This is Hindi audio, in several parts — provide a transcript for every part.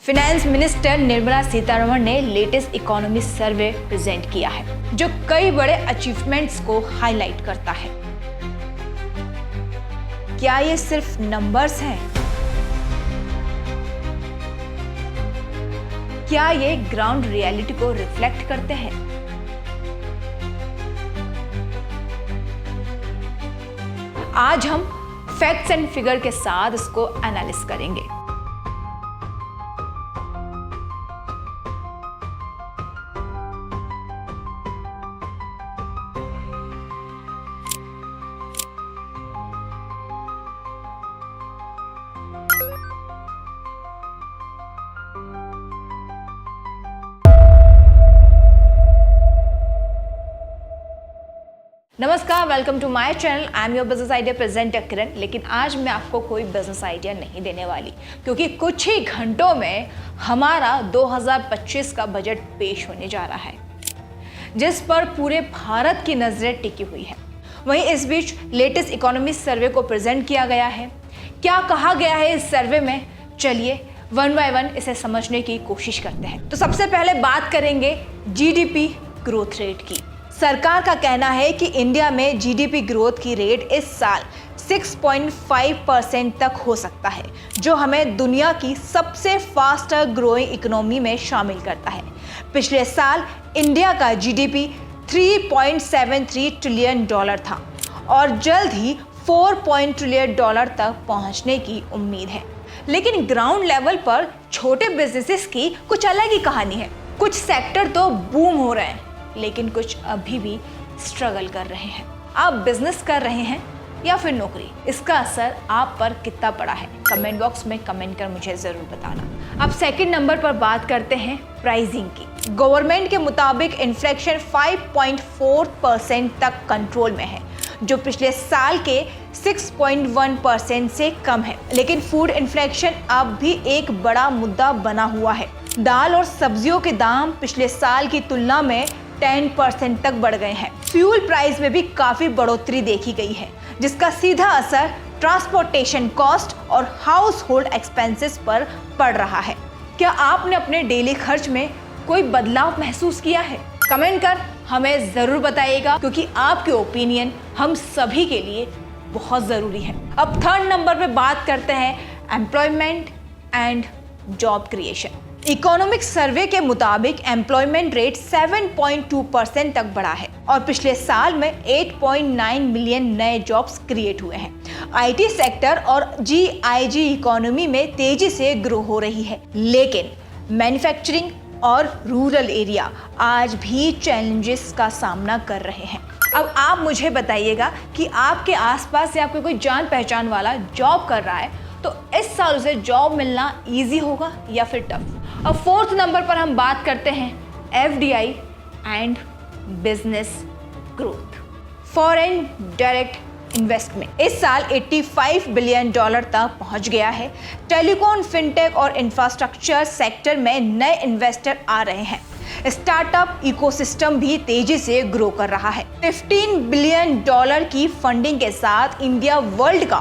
फिनेंस मिनिस्टर निर्मला सीतारमण ने लेटेस्ट इकोनॉमी सर्वे प्रेजेंट किया है जो कई बड़े अचीवमेंट्स को हाईलाइट करता है। क्या ये सिर्फ नंबर्स हैं? क्या ये ग्राउंड रियलिटी को रिफ्लेक्ट करते हैं? आज हम फैक्ट्स एंड फिगर के साथ इसको एनालिसिस करेंगे। नमस्कार, welcome to my channel. I am your business idea presenter Kiran. लेकिन आज मैं आपको कोई बिजनेस आइडिया नहीं देने वाली, क्योंकि कुछ ही घंटों में हमारा 2025 का बजट पेश होने जा रहा है, जिस पर पूरे भारत की नजरें टिकी हुई है। वहीं इस बीच लेटेस्ट इकोनॉमी सर्वे को प्रेजेंट किया गया है। क्या कहा गया है इस सर्वे में, चलिए वन बाय वन इसे समझने की कोशिश करते हैं। तो सबसे पहले बात करेंगे जीडीपी ग्रोथ रेट की। सरकार का कहना है कि इंडिया में जीडीपी ग्रोथ की रेट इस साल 6.5% तक हो सकता है, जो हमें दुनिया की सबसे फास्टर ग्रोइंग इकोनॉमी में शामिल करता है। पिछले साल इंडिया का जीडीपी 3.73 ट्रिलियन डॉलर था और जल्द ही 4 ट्रिलियन डॉलर तक पहुंचने की उम्मीद है। लेकिन ग्राउंड लेवल पर छोटे बिजनेसेस की कुछ अलग ही कहानी है। कुछ सेक्टर तो बूम हो रहे हैं, लेकिन कुछ अभी भी स्ट्रगल कर रहे हैं। आप बिजनेस कर रहे हैं या फिर नौकरी, इसका असर आप पर कितना पड़ा है, कमेंट बॉक्स में कमेंट कर मुझे जरूर बताना। अब सेकंड नंबर पर बात करते हैं प्राइसिंग की। गवर्नमेंट के मुताबिक इन्फ्लेशन 5.4% तक कंट्रोल में है, जो पिछले साल के 6.1% से कम है। लेकिन फूड इन्फ्लेशन अब भी एक बड़ा मुद्दा बना हुआ है। दाल और सब्जियों के दाम पिछले साल की तुलना में 10% तक बढ़ गए हैं। फ्यूल प्राइस में भी काफी बढ़ोतरी देखी गई है, जिसका सीधा असर ट्रांसपोर्टेशन कॉस्ट और हाउस होल्ड एक्सपेंसेस पर पड़ रहा है। क्या आपने अपने डेली खर्च में कोई बदलाव महसूस किया है? कमेंट कर हमें जरूर बताइएगा, क्योंकि आपके ओपिनियन हम सभी के लिए बहुत जरूरी है। अब थर्ड नंबर पे बात करते हैं employment and job creation. Economic survey के मुताबिक एम्प्लॉयमेंट रेट 7.2% तक बढ़ा है और पिछले साल में 8.9 मिलियन नए जॉब्स क्रिएट हुए हैं। आईटी सेक्टर और जीआईजी इकोनॉमी में तेजी से ग्रो हो रही है, लेकिन मैन्युफैक्चरिंग और रूरल एरिया आज भी चैलेंजेस का सामना कर रहे हैं। अब आप मुझे बताइएगा कि आपके आसपास या आपके कोई जान पहचान वाला जॉब कर रहा है, तो इस साल उसे जॉब मिलना इजी होगा या फिर टफ? अब फोर्थ नंबर पर हम बात करते हैं FDI and business growth. Foreign direct investment इस साल 85 बिलियन डॉलर तक पहुंच गया है। टेलीकॉम, फिनटेक और इंफ्रास्ट्रक्चर सेक्टर में नए इन्वेस्टर आ रहे हैं। स्टार्टअप इकोसिस्टम भी तेजी से ग्रो कर रहा है। 15 बिलियन डॉलर की फंडिंग के साथ इंडिया वर्ल्ड का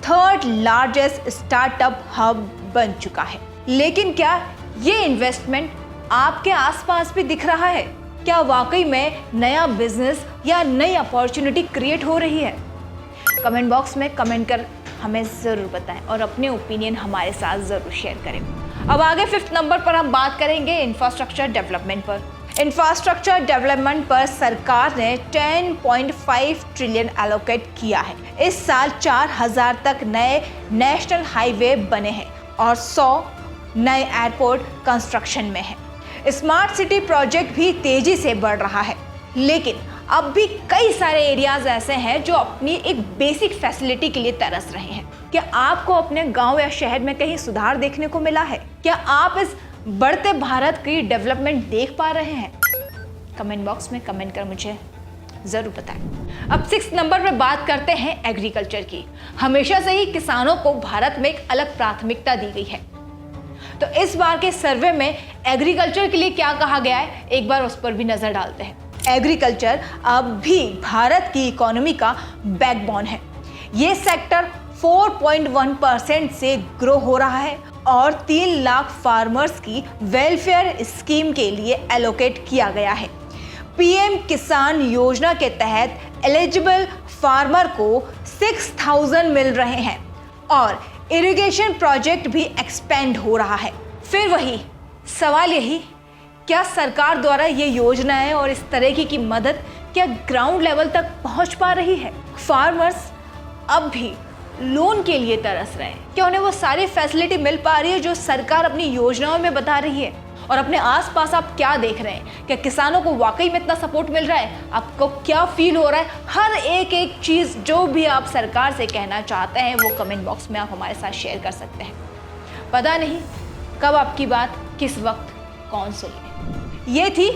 थर्ड लार्जेस्ट स्टार्टअप हब बन चुका है। लेकिन क्या ये इन्वेस्टमेंट आपके आसपास भी दिख रहा है? क्या वाकई में नया बिजनेस या नई अपॉर्चुनिटी क्रिएट हो रही है? कमेंट बॉक्स में कमेंट कर हमें जरूर बताएं और अपने ओपिनियन हमारे साथ जरूर शेयर करें। अब आगे फिफ्थ नंबर पर हम बात करेंगे इंफ्रास्ट्रक्चर डेवलपमेंट पर। इंफ्रास्ट्रक्चर डेवलपमेंट पर सरकार ने 10.5 ट्रिलियन एलोकेट किया है। इस साल 4000 तक नए नेशनल हाईवे बने हैं और 100 नए एयरपोर्ट कंस्ट्रक्शन में है। स्मार्ट सिटी प्रोजेक्ट भी तेजी से बढ़ रहा है, लेकिन अब भी कई सारे एरियाज ऐसे हैं जो अपनी एक बेसिक फैसिलिटी के लिए तरस रहे हैं। क्या आपको अपने गांव या शहर में कहीं सुधार देखने को मिला है? क्या आप इस बढ़ते भारत की डेवलपमेंट देख पा रहे हैं? कमेंट बॉक्स में कमेंट कर मुझे जरूर बताएं। अब 6 नंबर पे बात करते हैं एग्रीकल्चर की। हमेशा से ही किसानों को भारत में एक अलग प्राथमिकता दी गई है, तो इस बार के सर्वे में एग्रीकल्चर के लिए क्या कहा गया है, एक बार उस पर भी नजर डालते हैं। एग्रीकल्चर अब भी भारत की इकोनॉमी का बैकबोन है। ये सेक्टर 4.1% से ग्रो हो रहा है और 3 लाख फार्मर्स की वेलफेयर स्कीम के लिए एलोकेट किया गया है। पीएम किसान योजना के तहत एलिजिबल फार्मर को 6,000 मिल रहे हैं और इरिगेशन प्रोजेक्ट भी एक्सपेंड हो रहा है। फिर वही सवाल यही, क्या सरकार द्वारा ये योजनाएं और इस तरह की मदद क्या ग्राउंड लेवल तक पहुंच पा रही है? फार्मर्स अब भी लोन के लिए तरस रहे हैं। क्या उन्हें वो सारी फैसिलिटी मिल पा रही है जो सरकार अपनी योजनाओं में बता रही है? और अपने आसपास आप क्या देख रहे हैं? क्या किसानों को वाकई में इतना सपोर्ट मिल रहा है? आपको क्या फील हो रहा है? हर एक चीज़ जो भी आप सरकार से कहना चाहते हैं वो कमेंट बॉक्स में आप हमारे साथ शेयर कर सकते हैं। पता नहीं कब आपकी बात किस वक्त कौन सुने। ये थी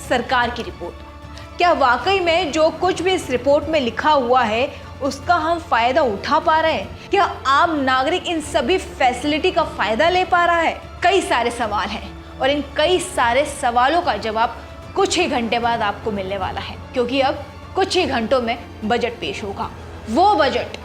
सरकार की रिपोर्ट। क्या वाकई में जो कुछ भी इस रिपोर्ट में लिखा हुआ है उसका हम फायदा उठा पा रहे हैं? क्या आम नागरिक इन सभी फैसिलिटी का फायदा ले पा रहा है? कई सारे सवाल हैं और इन कई सारे सवालों का जवाब कुछ ही घंटे बाद आपको मिलने वाला है, क्योंकि अब कुछ ही घंटों में बजट पेश होगा। वो बजट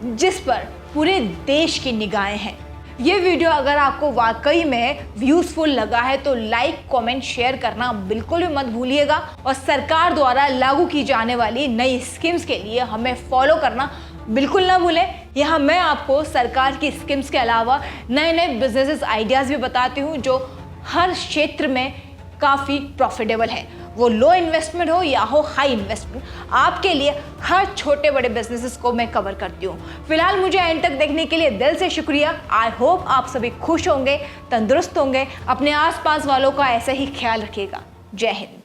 जिस पर पूरे देश की निगाहें हैं। ये वीडियो अगर आपको वाकई में यूजफुल लगा है तो लाइक, कमेंट, शेयर करना बिल्कुल भी मत भूलिएगा और सरकार द्वारा लागू की जाने वाली नई स्कीम्स के लिए हमें फॉलो करना बिल्कुल ना भूलें। यहाँ मैं आपको सरकार की स्कीम्स के अलावा नए नए बिजनेसेस आइडियाज़ भी बताती हूँ जो हर क्षेत्र में काफ़ी प्रॉफिटेबल है। वो लो इन्वेस्टमेंट हो या हो हाई इन्वेस्टमेंट, आपके लिए हर छोटे बड़े बिजनेसेस को मैं कवर करती हूँ। फिलहाल मुझे एंड तक देखने के लिए दिल से शुक्रिया। आई होप आप सभी खुश होंगे, तंदुरुस्त होंगे, अपने आसपास वालों का ऐसे ही ख्याल रखिएगा। जय हिंद।